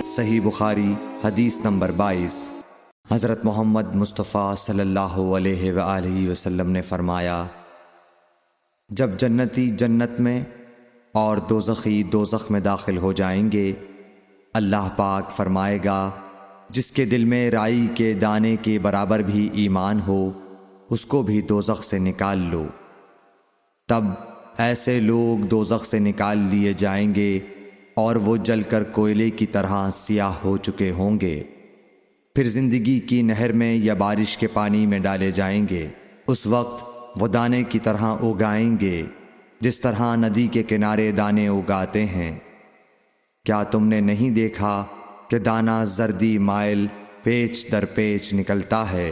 صحیح بخاری حدیث نمبر 22۔ حضرت محمد مصطفیٰ صلی اللہ علیہ وآلہ وسلم نے فرمایا، جب جنتی جنت میں اور دوزخی دوزخ میں داخل ہو جائیں گے، اللہ پاک فرمائے گا جس کے دل میں رائی کے دانے کے برابر بھی ایمان ہو اس کو بھی دوزخ سے نکال لو۔ تب ایسے لوگ دوزخ سے نکال لیے جائیں گے اور وہ جل کر کوئلے کی طرح سیاہ ہو چکے ہوں گے، پھر زندگی کی نہر میں یا بارش کے پانی میں ڈالے جائیں گے۔ اس وقت وہ دانے کی طرح اگائیں گے جس طرح ندی کے کنارے دانے اگاتے ہیں۔ کیا تم نے نہیں دیکھا کہ دانہ زردی مائل پیچ در پیچ نکلتا ہے؟